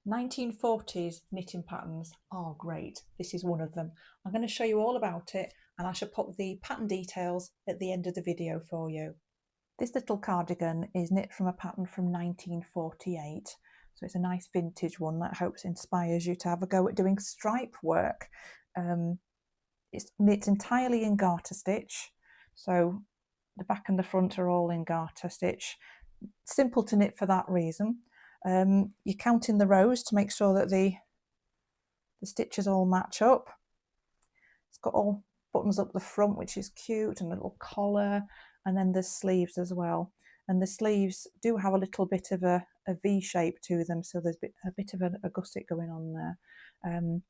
1940s knitting patterns are great. This is one of them. I'm going to show you all about it, and I shall pop the pattern details at the end of the video for you. This little cardigan is knit from a pattern from 1948, so it's a nice vintage one that I hope inspires you to have a go at doing stripe work. It's knit entirely in garter stitch, so the back and the front are all in garter stitch. Simple to knit for that reason. You're counting the rows to make sure that the stitches all match up. It's got all buttons up the front, which is cute, and a little collar, and then there's sleeves as well. And the sleeves do have a little bit of a V shape to them, so there's a bit of a gusset going on there.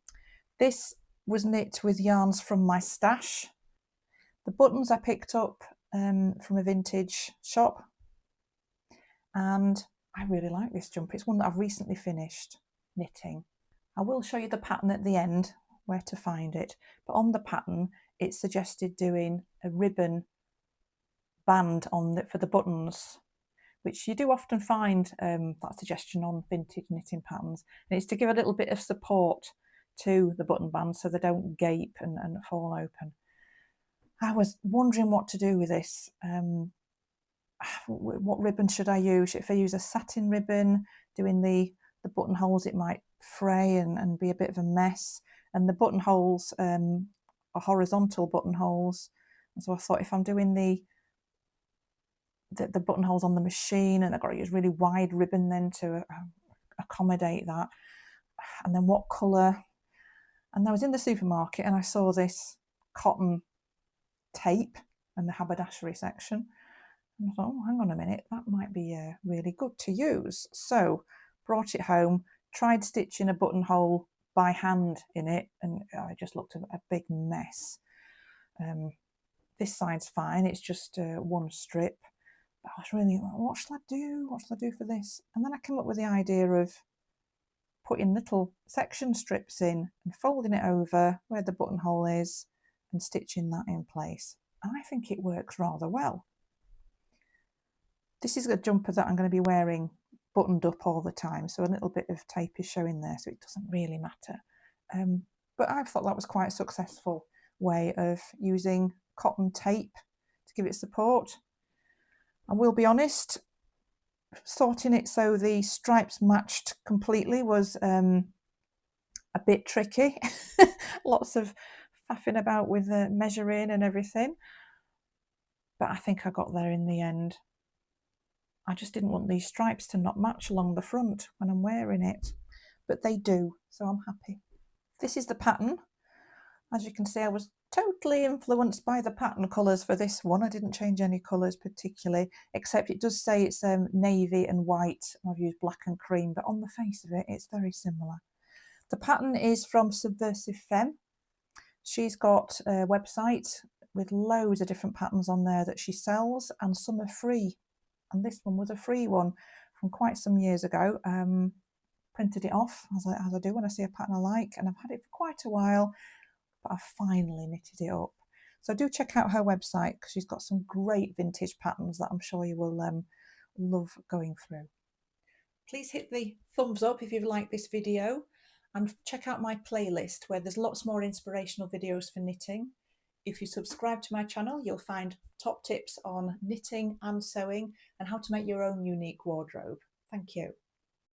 This was knit with yarns from my stash. The buttons I picked up from a vintage shop, and I really like this jumper. It's one that I've recently finished knitting. I will show you the pattern at the end, where to find it, but on the pattern it suggested doing a ribbon band for the buttons, which you do often find that suggestion on vintage knitting patterns, and it's to give a little bit of support to the button bands so they don't gape and fall open. I was wondering what to do with this. What ribbon should I use? If I use a satin ribbon doing the buttonholes, it might fray and be a bit of a mess. And the buttonholes are horizontal buttonholes, and so I thought if I'm doing the buttonholes on the machine, and I've got to use really wide ribbon then to accommodate that. And then what colour? And I was in the supermarket and I saw this cotton tape and the haberdashery section. And I thought, oh, hang on a minute, that might be really good to use. So brought it home, tried stitching a buttonhole by hand in it, and I just looked a big mess. This side's fine, it's just one strip. But I was really like, what shall I do? What shall I do for this? And then I came up with the idea of putting little section strips in and folding it over where the buttonhole is and stitching that in place. And I think it works rather well. This is a jumper that I'm going to be wearing buttoned up all the time, so a little bit of tape is showing there, so it doesn't really matter. But I thought that was quite a successful way of using cotton tape to give it support. I will be honest, sorting it so the stripes matched completely was a bit tricky. Lots of faffing about with the measuring and everything, but I think I got there in the end. I just didn't want these stripes to not match along the front when I'm wearing it, but they do, so I'm happy. This is the pattern. As you can see, I was totally influenced by the pattern colours for this one. I didn't change any colours particularly, except it does say it's navy and white. I've used black and cream, but on the face of it, it's very similar. The pattern is from Subversive Femme. She's got a website with loads of different patterns on there that she sells, and some are free. And this one was a free one from quite some years ago. Printed it off, as I do when I see a pattern I like, and I've had it for quite a while, but I've finally knitted it up. So do check out her website, because she's got some great vintage patterns that I'm sure you will love going through. Please hit the thumbs up if you've liked this video, and check out my playlist where there's lots more inspirational videos for knitting. If you subscribe to my channel, you'll find top tips on knitting and sewing and how to make your own unique wardrobe. Thank you.